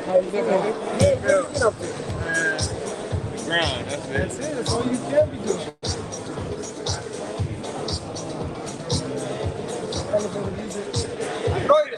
Get up there. Grind, that's it. That's it. That's all you can be doing. Elevator music. Android.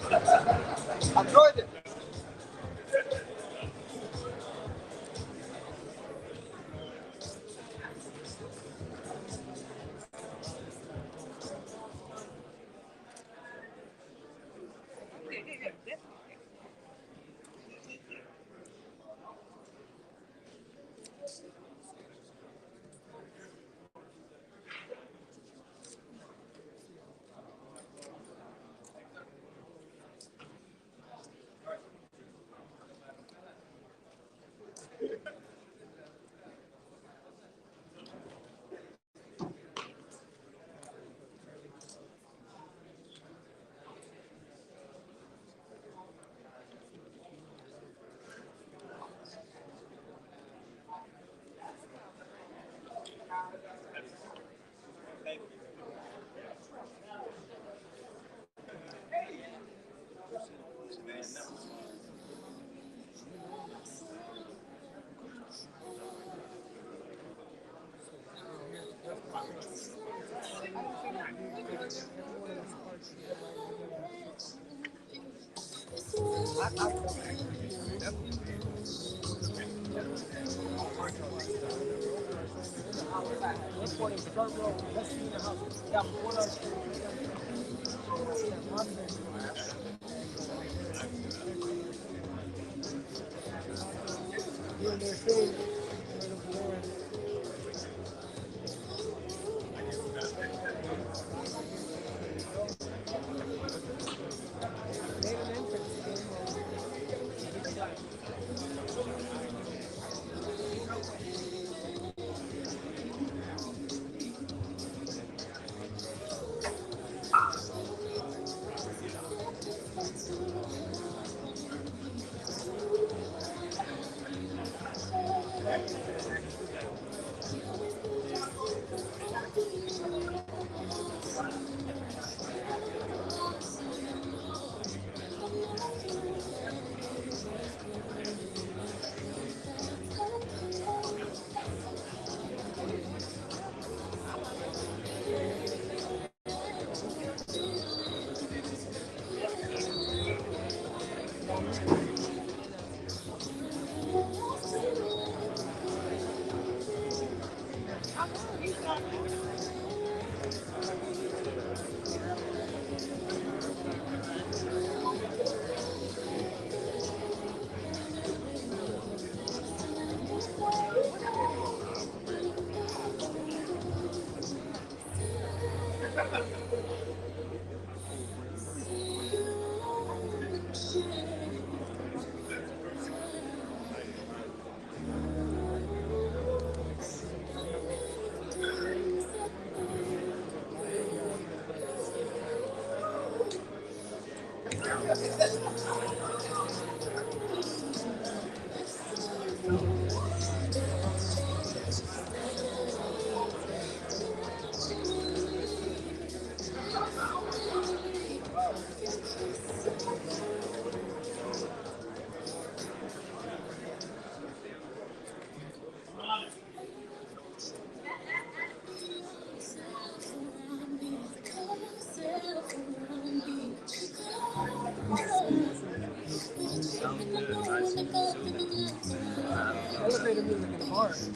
Elevator music in the bar. That's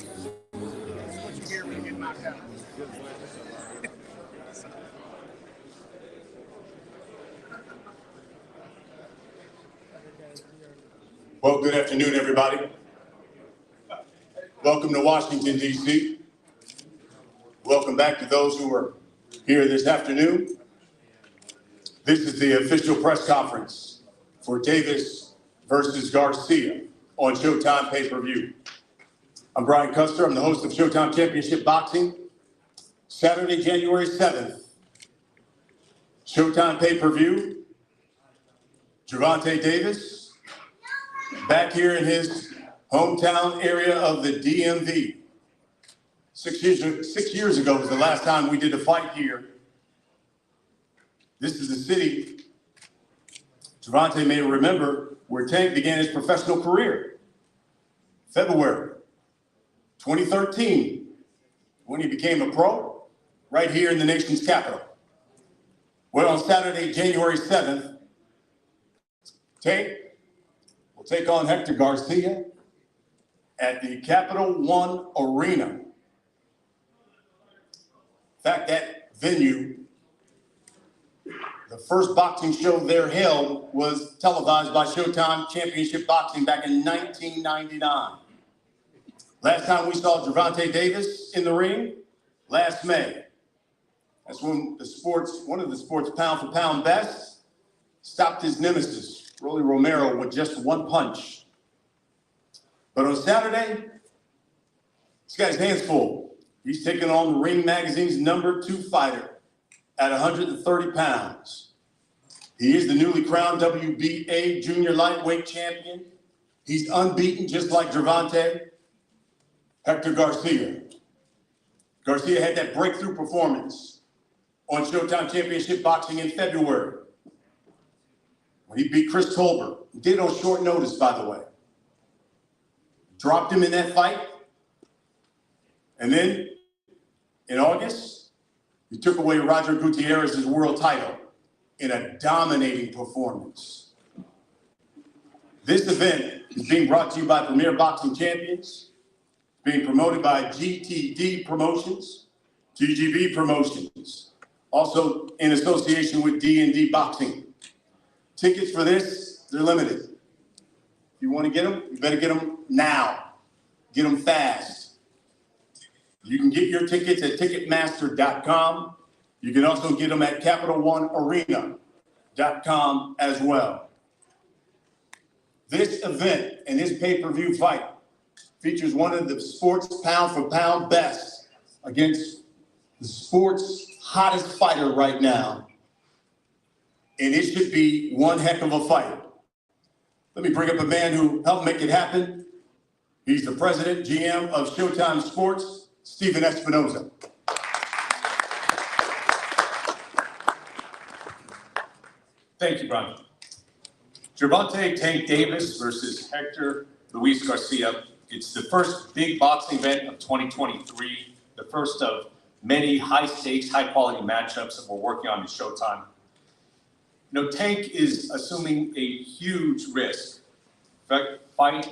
what you hear when you get knocked out. Well, good afternoon, everybody. Welcome to Washington, D.C. Welcome back to those who are here this afternoon. This is the official press conference for Davis versus Garcia on Showtime pay-per-view. I'm Brian Custer. I'm the host of Showtime Championship Boxing. Saturday, January 7th, Showtime pay-per-view. Gervonta Davis, back here in his hometown area of the DMV. 6 years ago was the last time we did a fight here. This is the city, Gervonta may remember, where Tank began his professional career. February 2013, when he became a pro, right here in the nation's capital. Well, on Saturday, January 7th, Tank will take on Hector Garcia at the Capital One Arena. In fact, that venue, the first boxing show there held, was televised by Showtime Championship Boxing back in 1999. Last time we saw Gervonta Davis in the ring, last May. That's when one of the sport's pound-for-pound best, stopped his nemesis, Rolly Romero, with just one punch. But on Saturday, he's got his hands full. He's taking on the Ring Magazine's #2 fighter at 130 pounds. He is the newly crowned WBA junior lightweight champion. He's unbeaten, just like Gervonta. Hector Garcia. Garcia had that breakthrough performance on Showtime Championship Boxing in February, when he beat Chris Tolbert. He did it on short notice, by the way. Dropped him in that fight. And then, in August, he took away Roger Gutierrez's world title in a dominating performance. This event is being brought to you by Premier Boxing Champions, being promoted by GTD Promotions, TGB Promotions, also in association with D&D Boxing. Tickets for this, they're limited. If you want to get them, you better get them now. Get them fast. You can get your tickets at Ticketmaster.com. You can also get them at CapitalOneArena.com as well. This event and this pay-per-view fight features one of the sport's pound-for-pound best against the sport's hottest fighter right now. And it should be one heck of a fight. Let me bring up a man who helped make it happen. He's the president, GM of Showtime Sports, Stephen Espinoza. Thank you, Brian. Gervonta Tank Davis versus Hector Luis Garcia. It's the first big boxing event of 2023, the first of many high-stakes, high-quality matchups that we're working on in Showtime. You know, Tank is assuming a huge risk,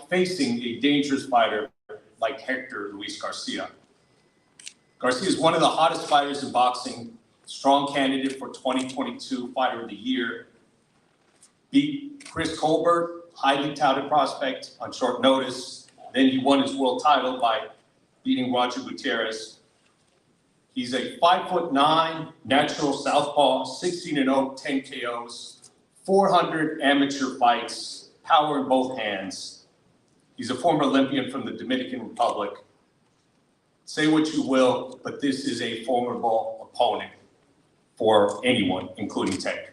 facing a dangerous fighter like Hector Luis Garcia. Garcia is one of the hottest fighters in boxing, strong candidate for 2022 Fighter of the Year. Beat Chris Colbert, highly touted prospect, on short notice. Then he won his world title by beating Roger Gutierrez. He's a 5'9" natural southpaw, 16-0, 10 KOs, 400 amateur fights, power in both hands. He's a former Olympian from the Dominican Republic. Say what you will, but this is a formidable opponent for anyone, including Tank.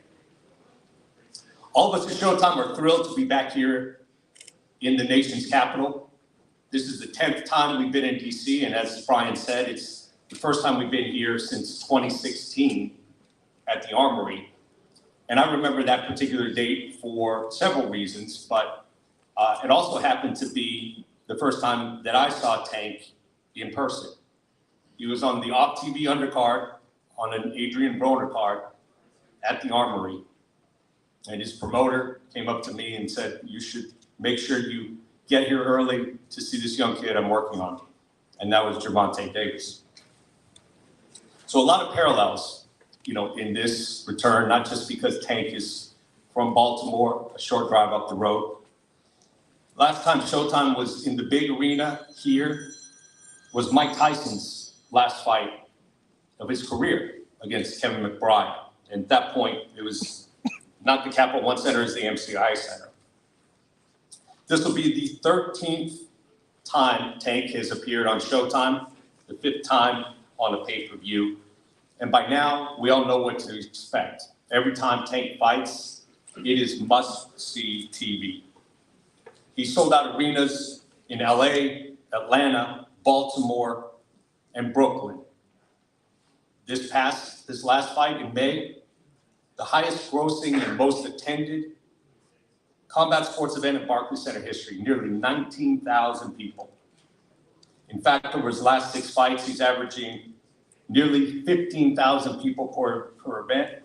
All of us at Showtime are thrilled to be back here in the nation's capital. This is the 10th time we've been in DC, and as Brian said, it's the first time we've been here since 2016 at the Armory. And I remember that particular date for several reasons, but it also happened to be the first time that I saw Tank in person. He was on the off-TV undercard on an Adrian Broner card at the Armory. And his promoter came up to me and said, "You should make sure you get here early to see this young kid I'm working on." And that was Gervonta Davis. So a lot of parallels, you know, in this return, not just because Tank is from Baltimore, a short drive up the road. Last time Showtime was in the big arena here was Mike Tyson's last fight of his career against Kevin McBride. And at that point, it was not the Capital One Center, it's the MCI Center. This will be the 13th time Tank has appeared on Showtime, the 5th time on a pay-per-view. And by now, we all know what to expect. Every time Tank fights, it is must-see TV. He sold out arenas in LA, Atlanta, Baltimore, and Brooklyn. This last fight in May, the highest grossing and most attended combat sports event in Barclays Center history, nearly 19,000 people. In fact, over his last 6 fights, he's averaging nearly 15,000 people per event.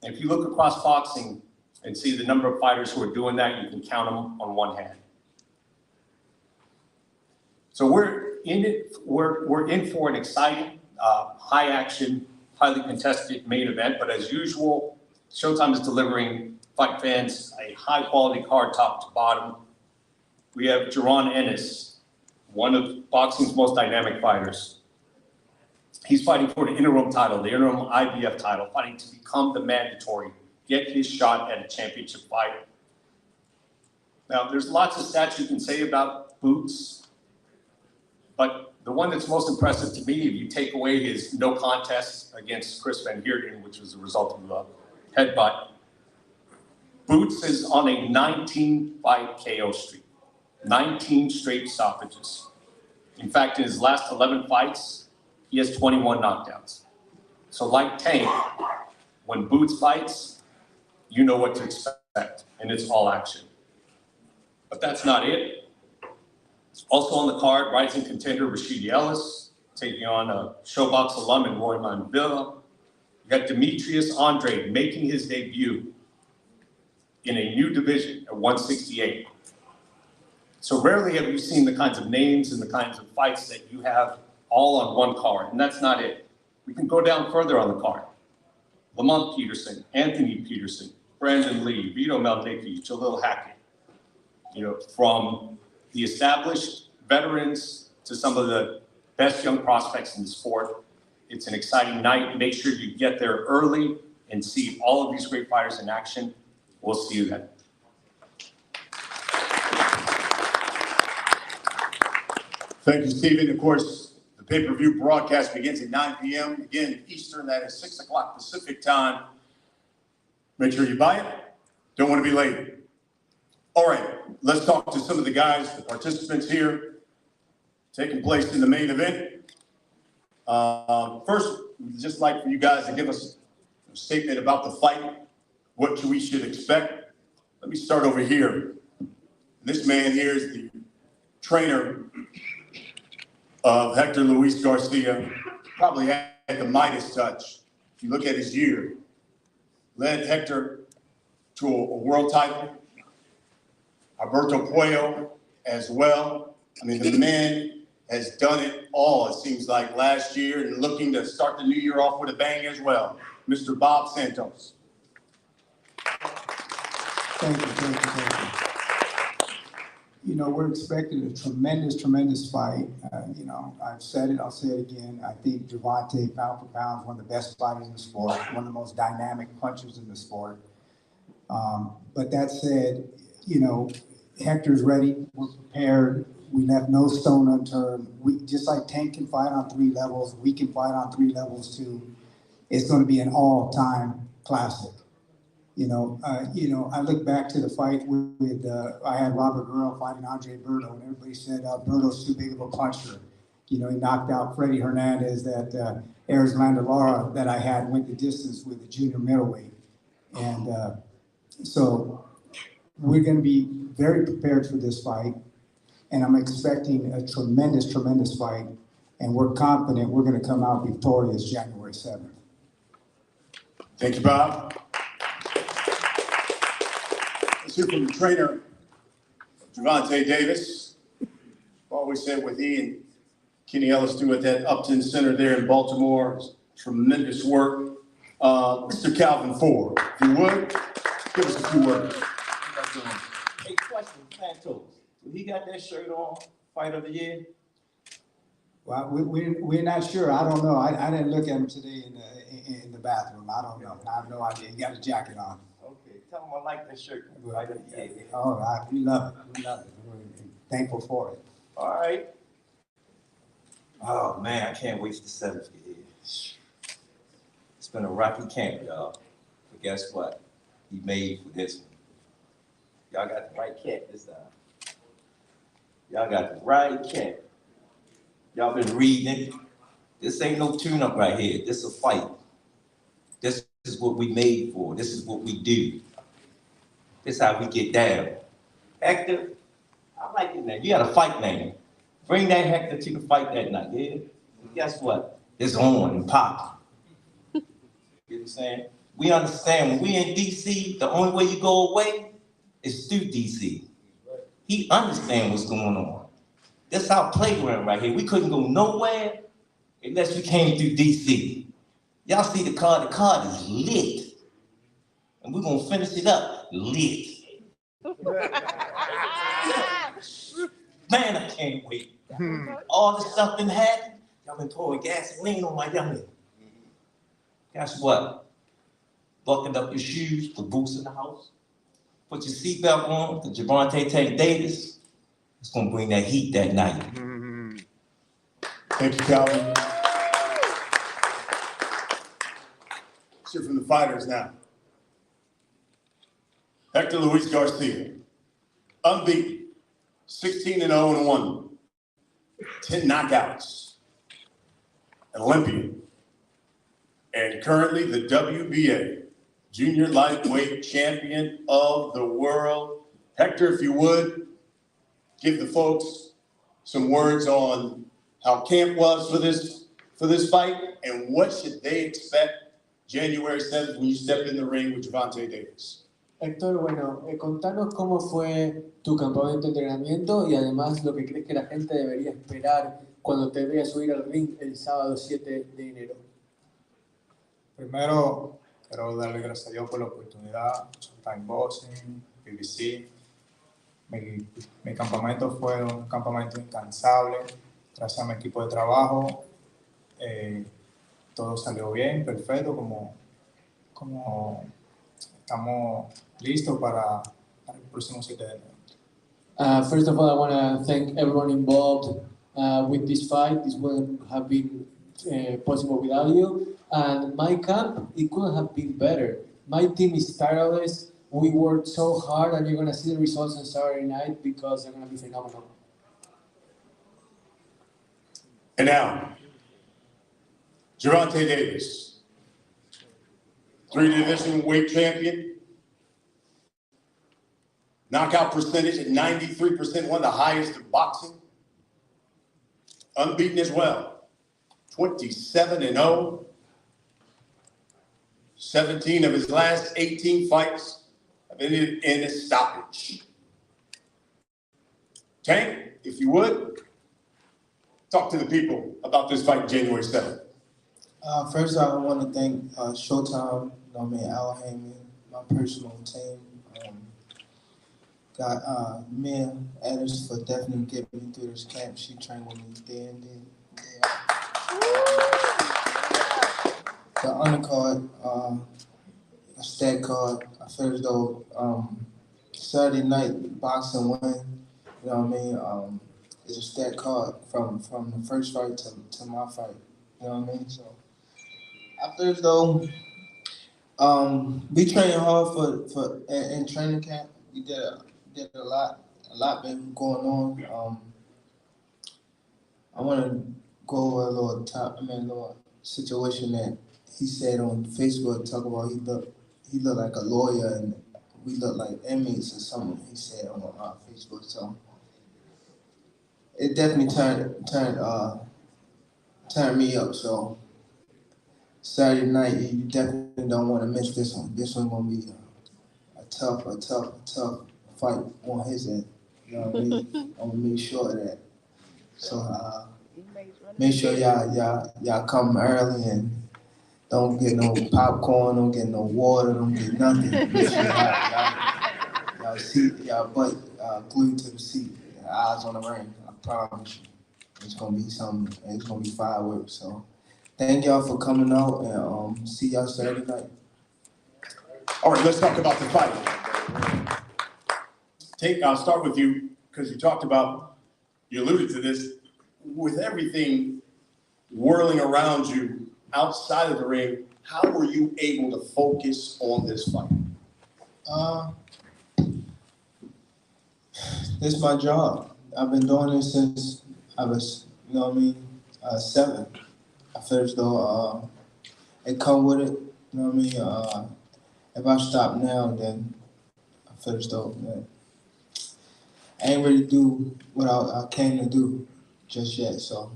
And if you look across boxing and see the number of fighters who are doing that, you can count them on one hand. So we're in for an exciting, high action, highly contested main event, but as usual, Showtime is delivering fight fans a high quality card top to bottom. We have Gervonta Ennis, one of boxing's most dynamic fighters. He's fighting for the interim title, the interim IBF title, fighting to become the mandatory, get his shot at a championship fight. Now, there's lots of stats you can say about Boots, but the one that's most impressive to me, if you take away his no contest against Chris Van Heerden, which was a result of a headbutt, Boots is on a 19-fight KO streak, 19 straight stoppages. In fact, in his last 11 fights, he has 21 knockdowns. So like Tank, when Boots fights, you know what to expect, and it's all action. But that's not it. Also on the card, rising contender Rashidi Ellis, taking on a Showbox alum in Roy Monvilla. You got Demetrius Andrade making his debut in a new division at 168. So rarely have you seen the kinds of names and the kinds of fights that you have all on one card, and that's not it. We can go down further on the card. Lamont Peterson, Anthony Peterson, Brandon Lee, Vito Maldicki, Jalil Hackett. You know, from the established veterans to some of the best young prospects in the sport. It's an exciting night. Make sure you get there early and see all of these great fighters in action. We'll see you then. Thank you, Stephen. Of course, the pay-per-view broadcast begins at 9 p.m. Again, Eastern, that is 6 o'clock Pacific time. Make sure you buy it. Don't want to be late. All right, let's talk to some of the guys, the participants here, taking place in the main event. First, we'd just like for you guys to give us a statement about the fight, what we should expect. Let me start over here. This man here is the trainer of Hector Luis Garcia, probably had the Midas touch. If you look at his year, led Hector to a world title, Alberto Puello as well. I mean, the man has done it all, it seems like, last year, and looking to start the new year off with a bang as well. Mr. Bob Santos. Thank you. You know, we're expecting a tremendous fight. You know, I've said it, I'll say it again. I think Gervonta, pound for pound, is one of the best fighters in the sport, one of the most dynamic punchers in the sport. But that said, you know, Hector's ready, we're prepared, we left no stone unturned. We, just like Tank can fight on 3 levels, we can fight on 3 levels too. It's gonna be an all-time classic. You know, I look back to the fight with I had Robert Guerrero fighting Andre Berto, and everybody said Berto's too big of a puncher. You know, he knocked out Freddie Hernandez, that Arizona Lara that I had went the distance with the junior middleweight. And so we're going to be very prepared for this fight, and I'm expecting a tremendous fight, and we're confident we're going to come out victorious January 7th. Thank you, Bob. Let's hear from the trainer, Gervonta Davis. Always said what he and Kenny Ellis do at that Upton Center there in Baltimore. Tremendous work. Mr. Calvin Ford, if you would, give us a few words. Hey, question, Santos. He got that shirt on, fight of the year? Well, we're not sure. I don't know. I didn't look at him today in the bathroom. I don't know. I have no idea. He got a jacket on. Okay, tell him I like that shirt. Fight of the year. Oh, we love it. We love it. We're thankful for it. All right. Oh man, I can't wait for the 7th to get here. It's been a rocky camp, y'all. But guess what? He made for this one. Y'all got the right cat this time. Y'all got the right cat. Y'all been reading it. This ain't no tune-up right here. This is a fight. This is what we made for. This is what we do. This how we get down. Hector, I like it now. You got a fight name. Bring that Hector to the fight that night, yeah? And guess what? It's on and popping. You know what I'm saying? We understand when we in DC, the only way you go away is through DC. He understand what's going on. That's our playground right here. We couldn't go nowhere unless we came through DC. Y'all see the card is lit. And we're gonna finish it up lit. Man, I can't wait. All the stuff that happened, y'all been pouring gasoline on my youngin'. Guess what? Buckle up your shoes, put boots in the house. Put your seatbelt on, the Gervonta Davis. It's gonna bring that heat that night. Thank you, Calvin. Let's hear from the fighters now. Hector Luis Garcia, unbeaten, 16-0-1, 10 knockouts, an Olympian, and currently the WBA Junior Lightweight Champion of the World. Hector, if you would, give the folks some words on how camp was for this fight and what should they expect January 7th when you step in the ring with Gervonta Davis. Héctor, bueno, contanos cómo fue tu campamento de entrenamiento y además lo que crees que la gente debería esperar cuando te vea subir al ring el sábado 7 de enero. Primero, quiero darle gracias a Dios por la oportunidad, Showtime Boxing, BBC. Mi campamento fue un campamento incansable, gracias a mi equipo de trabajo. Todo salió bien, perfecto, como estamos listos para el próximo 7 de enero. First of all, I want to thank everyone involved with this fight. This wouldn't have been possible without you. And my camp, it couldn't have been better. My team is tireless. We worked so hard, and you're going to see the results on Saturday night because they're going to be phenomenal. And now, Gervonta Davis, 3-division weight champion, knockout percentage at 93%, one of the highest in boxing, unbeaten as well, 27-0, 17 of his last 18 fights have ended in a stoppage. Tank, if you would, talk to the people about this fight January 7th. First, I want to thank Showtime, Al Heyman, my personal team. Got Mia Addis for definitely getting me through this camp. She trained with me day in, day out. The undercard, a stat card. I feel as though Saturday night boxing win, you know what I mean? It's a stat card from the first fight to my fight. You know what I mean? So I feel as though we trained hard for in training camp. We did a lot been going on. I want to go over a little situation that he said on Facebook. Talk about he looked like a lawyer and we look like inmates or something. He said on Facebook. So it definitely turned me up. So Saturday night, you definitely don't want to miss this one. This one gonna be a tough fight on his end. You know what I mean? I'm gonna make sure of that. So make sure y'all come early and don't get no popcorn, don't get no water, don't get nothing. Make sure y'all seat, y'all butt glued to the seat, eyes on the ring. I promise you, it's gonna be something. It's gonna be fireworks. So thank y'all for coming out and see y'all Saturday night. All right, let's talk about the fight. I'll start with you because you alluded to this, with everything whirling around you outside of the ring, how were you able to focus on this fight? This is my job. I've been doing this since I was, 7. I feel as though it come with it, If I stop now, then I feel as though that I ain't really do what I came to do just yet. So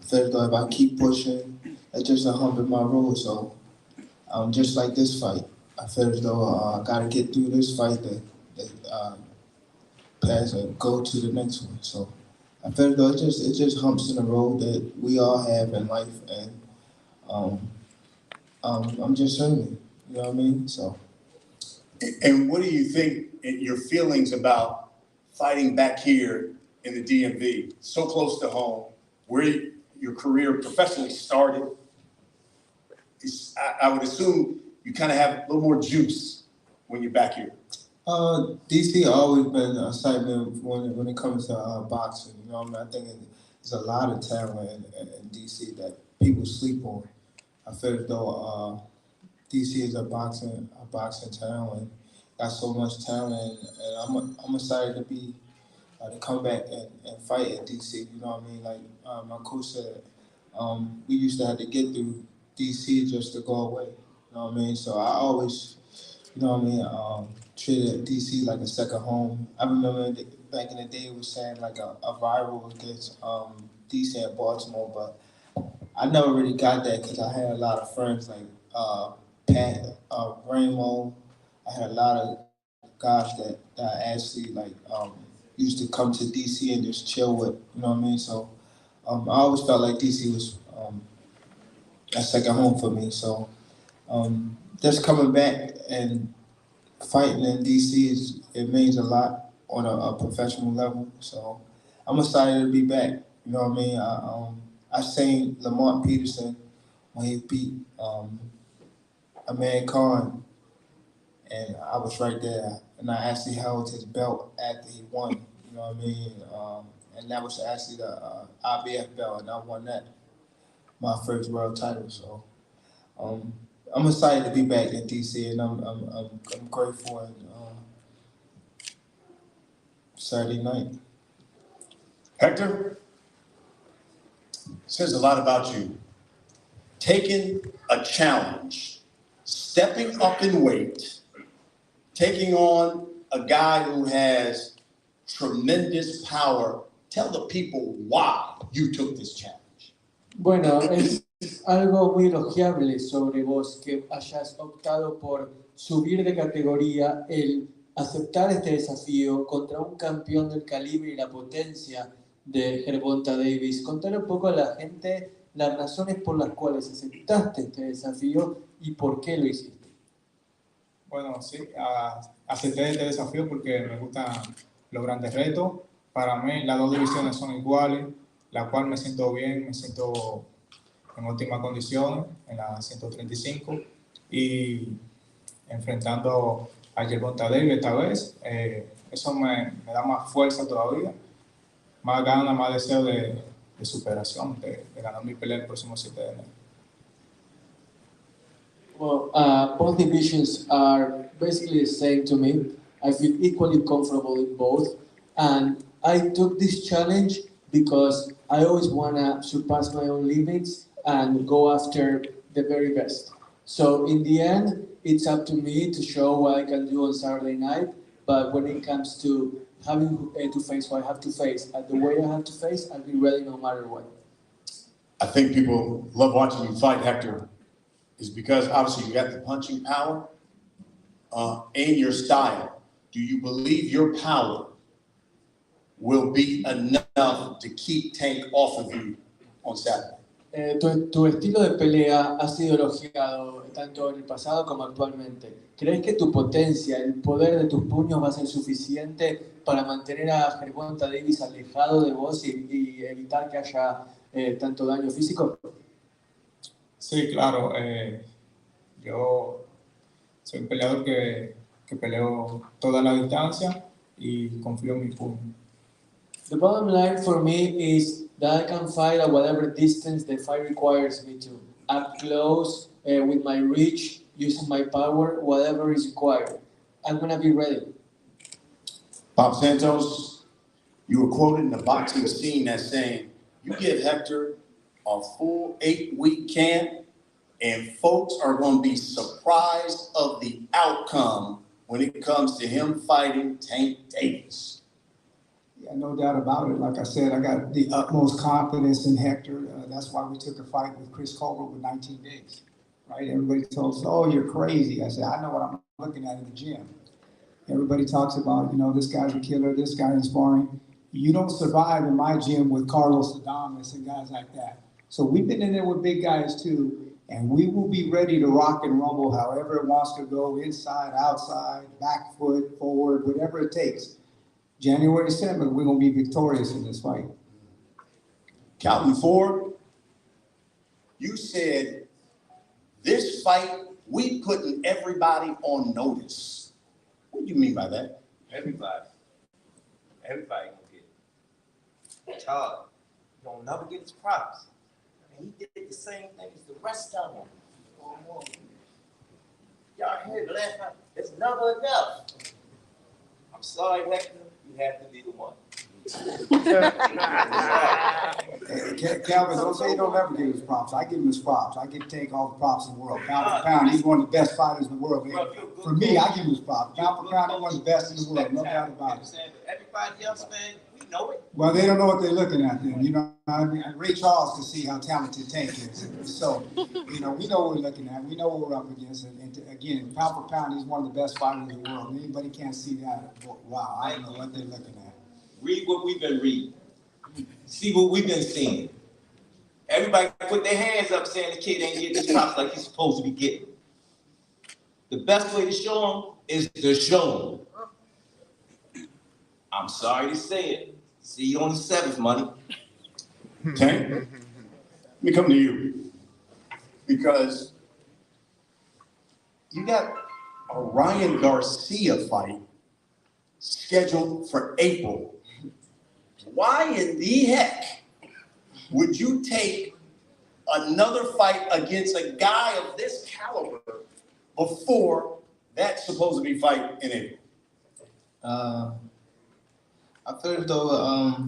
I feel as though if I keep pushing, that's just a hump in my road. So just like this fight, I feel as though I gotta get through this fight to pass and go to the next one. So I feel as though it's just humps in the road that we all have in life, and I'm just learning. You know what I mean? So. And what do you think your feelings about fighting back here in the DMV, so close to home, where your career professionally started? I would assume you kind of have a little more juice when you're back here. DC always been a excitement when it comes to boxing. You know what I mean? I think there's a lot of talent in DC that people sleep on. I feel as though DC is a boxing town, and got so much talent, and I'm excited to come back and fight in DC. You know what I mean? Like my coach said, we used to have to get through DC just to go away. You know what I mean? So I always, you know what I mean, treated DC like a second home. I remember back in the day, it was saying like a rival against DC and Baltimore, but I never really got that because I had a lot of friends like Pat, Ramo. I had a lot of guys that actually like used to come to DC and just chill with. You know what I mean? So I always felt like DC was a second home for me. So just coming back and fighting in DC it means a lot on a professional level. So I'm excited to be back. You know what I mean? I seen Lamont Peterson when he beat Amir Khan, and I was right there, and I actually held his belt after he won. You know what I mean? And that was actually the IBF belt, and I won that, my first world title. So I'm excited to be back in DC, and I'm grateful. And Saturday night. Hector, says a lot about you. Taking a challenge, stepping up in weight, taking on a guy who has tremendous power. Tell the people why you took this challenge. Bueno, es algo muy elogiable sobre vos que hayas optado por subir de categoría, el aceptar este desafío contra un campeón del calibre y la potencia de Gervonta Davis. Contar un poco a la gente las razones por las cuales aceptaste este desafío y por qué lo hiciste. Bueno, sí, acepté este desafío porque me gustan los grandes retos. Para mí las dos divisiones son iguales, la cual me siento bien, me siento en óptimas condiciones en la 135 y enfrentando a Gervonta Davis esta vez, eso me da más fuerza todavía, más ganas, más deseo de superación, de ganar mi pelea el próximo 7 de enero. Well, both divisions are basically the same to me. I feel equally comfortable in both. And I took this challenge because I always want to surpass my own limits and go after the very best. So in the end, it's up to me to show what I can do on Saturday night. But when it comes to having to face what I have to face at the way I have to face, I'll be ready no matter what. I think people love watching you fight, Hector, is because obviously you got the punching power and your style. Do you believe your power will be enough to keep Tank off of you on Saturday? Tu estilo de pelea ha sido elogiado tanto en el pasado como actualmente. ¿Crees que tu potencia, el poder de tus puños va a ser suficiente para mantener a Gervonta Davis alejado de vos y evitar que haya tanto daño físico? Sí, claro. Yo soy un peleador que peleo toda la distancia y confío en mi puño. The bottom line for me is that I can fight at whatever distance the fight requires me to. Up close, with my reach, using my power, whatever is required. I'm going to be ready. Bob Santos, you were quoted in the boxing scene as saying, you give Hector a full 8-week camp and folks are going to be surprised of the outcome when it comes to him fighting Tank Davis? Yeah, no doubt about it. Like I said, I got the utmost confidence in Hector. That's why we took a fight with Chris Colbert with 19 days, right? Everybody told us, oh, you're crazy. I said, I know what I'm looking at in the gym. Everybody talks about, this guy's a killer, this guy is sparring. You don't survive in my gym with Carlos Adames and guys like that. So we've been in there with big guys too, and we will be ready to rock and rumble however it wants to go, inside, outside, back foot, forward, whatever it takes. January 7th, we're going to be victorious in this fight. Calvin Ford, you said this fight, we putting everybody on notice. What do you mean by that? Everybody gonna get it. It's hard. You don't never get his props. And he did the same thing as the rest of them. Y'all heard the last time, it's never enough. I'm sorry, Hector, you have to be the one. Calvin, don't say you don't ever give his props. I give him his props. I give Tank all the props in the world. Pound for pound, he's one of the best fighters in the world. Man. For me, I give him his props. Pound for pound, he's one of the best in the world. No doubt about it. Everybody else, man, we know it. Well, they don't know what they're looking at then. I mean, Ray Charles can see how talented Tank is. So, we know what we're looking at. We know what we're up against. And again, pound for pound, he's one of the best fighters in the world. Anybody can't see that. Wow, I don't know what they're looking at. Read what we've been reading. See what we've been seeing. Everybody put their hands up saying the kid ain't getting his props like he's supposed to be getting. The best way to show him is to show him. I'm sorry to say it. See you on the 7th, money. Tank, let me come to you. Because you got a Ryan Garcia fight scheduled for April. Why in the heck would you take another fight against a guy of this caliber before that supposed to be fight in April? I feel as though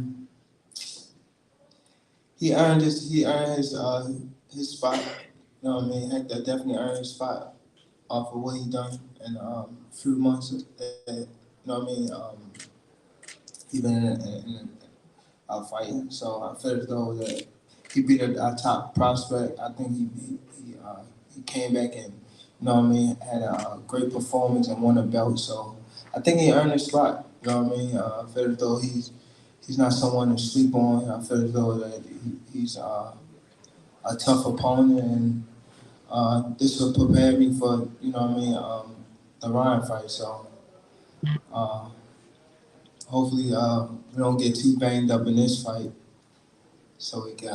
he earned his spot. You know what I mean? Hector definitely earned his spot off of what he done in a few months. You know what I mean? He been in fighting, so I feel as though that he beat our top prospect. I think he came back and, you know what I mean, had a great performance and won a belt. So I think he earned his spot. You know what I mean? I feel as though he's not someone to sleep on. I feel as though that he's a tough opponent, and this will prepare me for, you know what I mean, the Ryan fight. So hopefully we don't get too banged up in this fight, so we can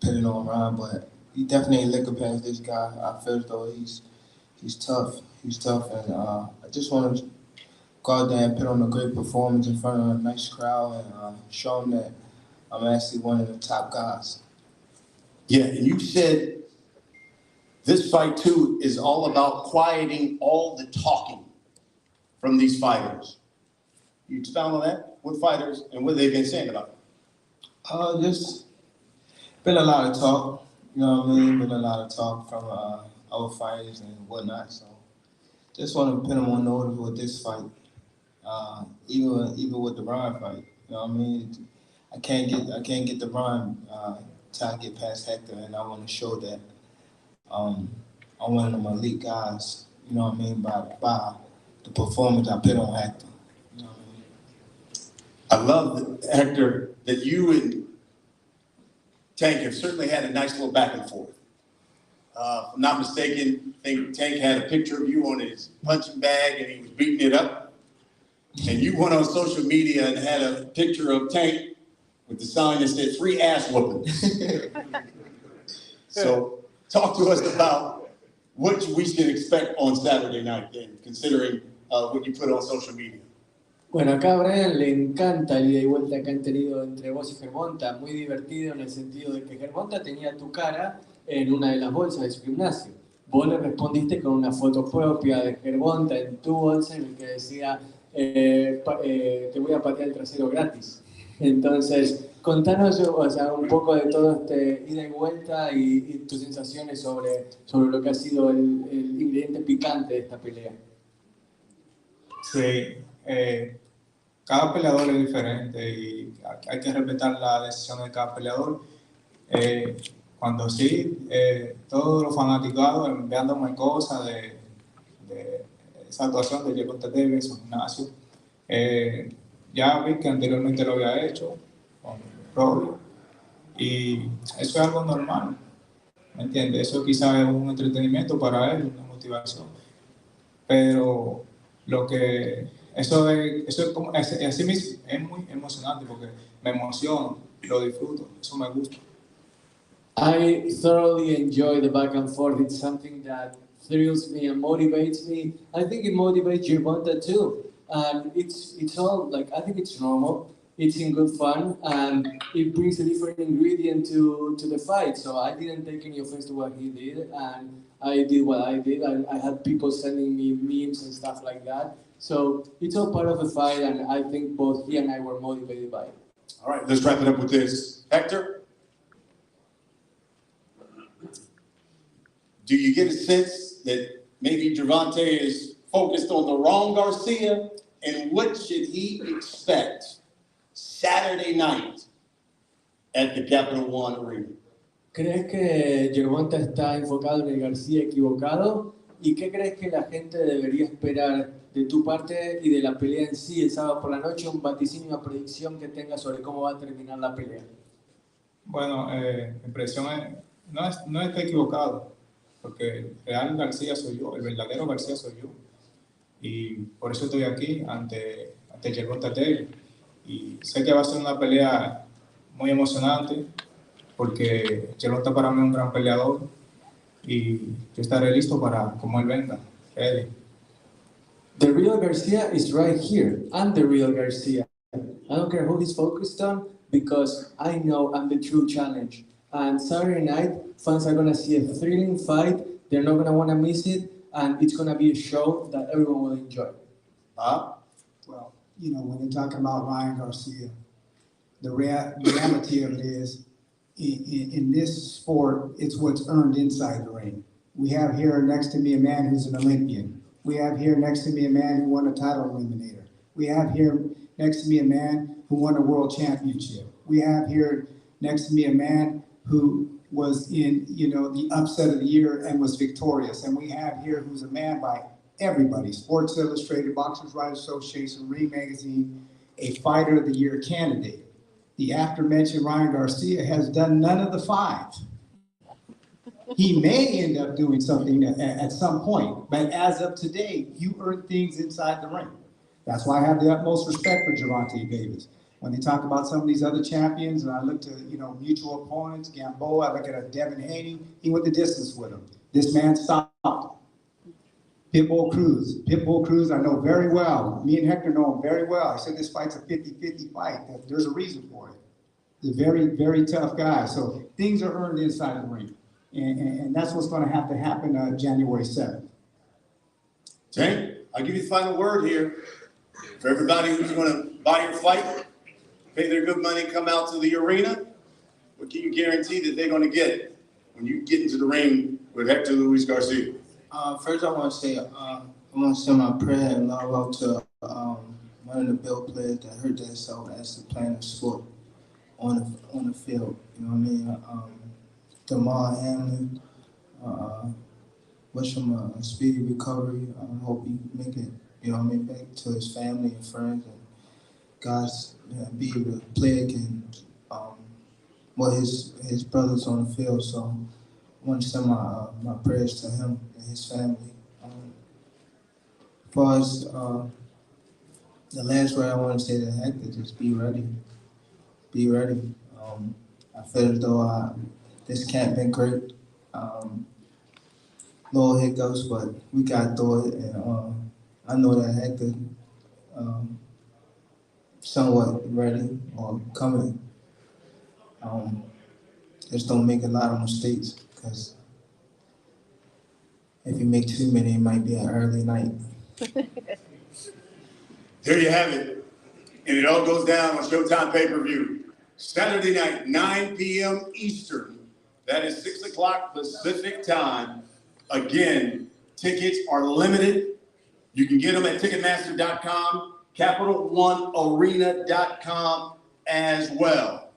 pin it on Ryan. But he definitely ain't looking past this guy. I feel as though he's tough. He's tough, and I just want to go out there and put on a great performance in front of a nice crowd and show them that I'm actually one of the top guys. Yeah, and you said this fight too is all about quieting all the talking from these fighters. You expound on that? What fighters and what they've been saying about it? Just been a lot of talk, you know what I mean? Been a lot of talk from our fighters and whatnot. So just want to put them on notice with this fight, even with the Ryan fight. You know what I mean? I can't get the Ryan till I get past Hector, and I want to show that I'm one of them elite guys. You know what I mean? By the performance I put on Hector. You know what I mean? I love, Hector, that you and Tank have certainly had a nice little back and forth. If I'm not mistaken, I think Tank had a picture of you on his punching bag and he was beating it up. And you went on social media and had a picture of Tank with the sign that said 3 ass whoopings. So talk to us about what we should expect on Saturday night then, considering what you put on social media. Bueno, acá a Brian le encanta el ida y vuelta que han tenido entre vos y Gervonta, muy divertido en el sentido de que Gervonta tenía tu cara en una de las bolsas de su gimnasio. Vos le respondiste con una foto propia de Gervonta en tu bolsa en el que decía te voy a patear el trasero gratis. Entonces, contanos un poco de todo este ida y vuelta y tus sensaciones sobre lo que ha sido el ingrediente picante de esta pelea. Sí, cada peleador es diferente y hay que respetar la decisión de cada peleador. Cuando sí, todos los fanaticados enviándome cosas de esa actuación de Gervonta en su gimnasio. Ya vi que anteriormente lo había hecho con Rory y eso es algo normal, ¿me entiendes? Eso quizás es un entretenimiento para él, una motivación, pero eso es como, así mismo, es muy emocionante porque me emociono, lo disfruto, eso me gusta. I thoroughly enjoy the back and forth. It's something that thrills me and motivates me. I think it motivates Gervonta too. And it's all like I think it's normal. It's in good fun and it brings a different ingredient to the fight. So I didn't take any offense to what he did and I did what I did. I had people sending me memes and stuff like that. So it's all part of the fight and I think both he and I were motivated by it. All right, let's wrap it up with this. Hector, do you get a sense that maybe Gervonta is focused on the wrong Garcia? And what should he expect Saturday night at the Capital One Arena? ¿Crees que Gervonta está enfocado en el García equivocado? ¿Y qué crees que la gente debería esperar de tu parte y de la pelea en sí el sábado por la noche? Un vaticinio, una predicción que tenga sobre cómo va a terminar la pelea. Bueno, mi impresión no está equivocado, porque el real García soy yo, el verdadero García soy yo. Y por eso estoy aquí ante Gervonta. Y sé que va a ser una pelea muy emocionante, porque Gervonta para mí es un gran peleador y yo estaré listo para como él venga. Ready. The real Garcia is right here. I'm the real Garcia. I don't care who he's focused on because I know I'm the true challenge. And Saturday night, fans are going to see a thrilling fight. They're not going to want to miss it. And it's going to be a show that everyone will enjoy. Well, you know, when they're talking about Ryan Garcia, the reality of it is, in this sport, it's what's earned inside the ring. We have here next to me a man who's an Olympian. We have here next to me a man who won a title eliminator. We have here next to me a man who won a world championship. We have here next to me a man who was in, you know, the upset of the year and was victorious. And we have here who's a man by everybody, Sports Illustrated, Boxers Writers Association, Ring Magazine, a Fighter of the Year candidate. The aforementioned Ryan Garcia has done none of the five. He may end up doing something at some point, but as of today, you earn things inside the ring. That's why I have the utmost respect for Gervonta Davis. When they talk about some of these other champions, and I look to, you know, mutual opponents, Gamboa, I look at a Devin Haney, he went the distance with him. This man stopped. Pitbull Cruz, I know very well. Me and Hector know him very well. I said this fight's a 50-50 fight. There's a reason for it. He's a very, very tough guy. So things are earned inside the ring. And that's what's going to happen January 7th. Tank, I'll give you the final word here. For everybody who's going to buy your fight, pay their good money, come out to the arena, what can you guarantee that they're going to get when you get into the ring with Hector Luis Garcia? First, I want to say I want to send my prayer and love out to one of the Bill players that hurt themselves as they're playing the sport on the field. You know what I mean? Damar Hamlin, wish him a speedy recovery. I hope he make it, you know what I mean, back to his family and friends, and God's be able to play again with his brothers on the field. So I want to send my prayers to him and his family. As far as the last word I want to say to Hector, just be ready. Be ready. I feel as though this camp been great. Little hiccups, but we got through it, and I know that Hector somewhat ready or coming. Just don't make a lot of mistakes, because if you make too many, it might be an early night. There you have it. And it all goes down on Showtime pay-per-view. Saturday night, 9 p.m. Eastern. That is 6 o'clock Pacific time. Again, tickets are limited. You can get them at Ticketmaster.com, CapitalOneArena.com as well.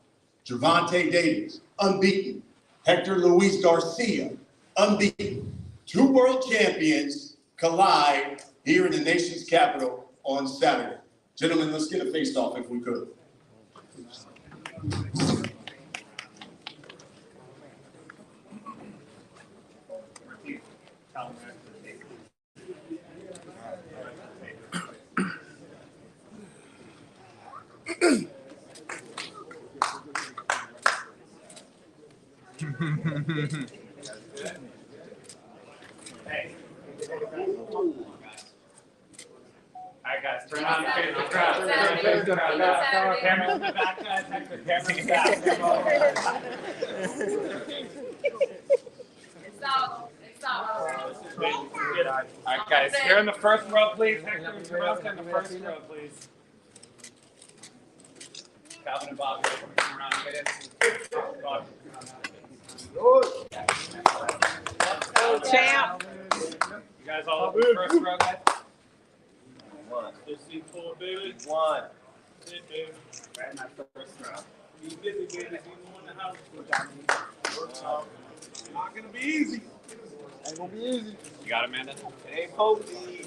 Gervonta Davis, unbeaten. Hector Luis Garcia, unbeaten. 2 world champions collide here in the nation's capital on Saturday. Gentlemen, let's get a face-off if we could. Alright guys, turn on the crowd. Camera in the back, guys. Hector, camera in the back. Alright guys, here in the first row, please. Hector and Gervonta in the first row, please. Calvin and Bob, come around and get in. Bob. Champ. You guys all up in the first row, guys? One. This seat full, baby. One. Sit, baby. Right in that first row. You get the game if you want the house. Not gonna be easy. Ain't gonna be easy. You got it, Amanda? It ain't supposed to be.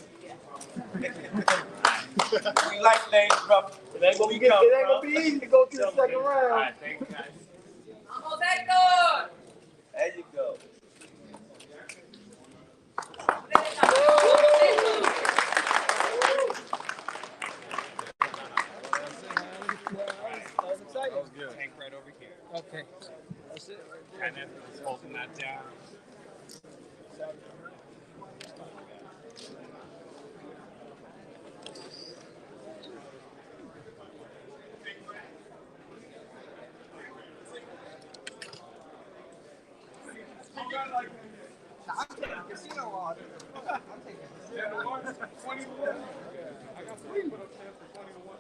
We like things rough. It ain't gonna be tough. It ain't gonna be easy to go to the second round. Alright, thanks, guys. Vamos, Hector. There you go. That was good. Tank right over here. Okay. That's it right there. And then just holding that down. I'm taking casino order. I'm taking casino order. 20 to 1. I got somebody put up 10 for 20 to 1.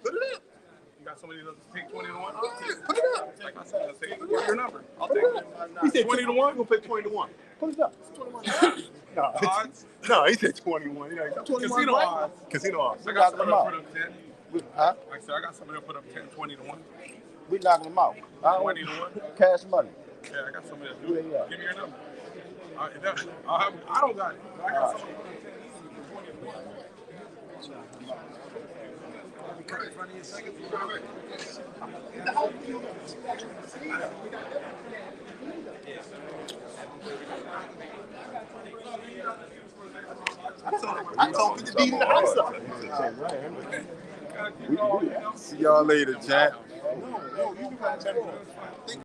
Put it up. You got somebody to take 20 to 1? Yeah, put it up. Like I said, I'll take your number. I'll Put take it it. up. He said 20 to 1? We're gonna pay 20 to 1. Put it up. No, he said 21. You know, 21 Casino right? odds. Casino odds. I got somebody to put up 10. Huh? Like I said, I got somebody to put up 10, 20 to 1. We knocking them out. 20 to 1. Cash money. Yeah, I got somebody to do Who it. they got? Give me your number. I don't got it. I got somebody to put up 10 easy for 20 to 1. I told him to beat the house up. Gotta keep it all, you know? See y'all later, chat. No, you can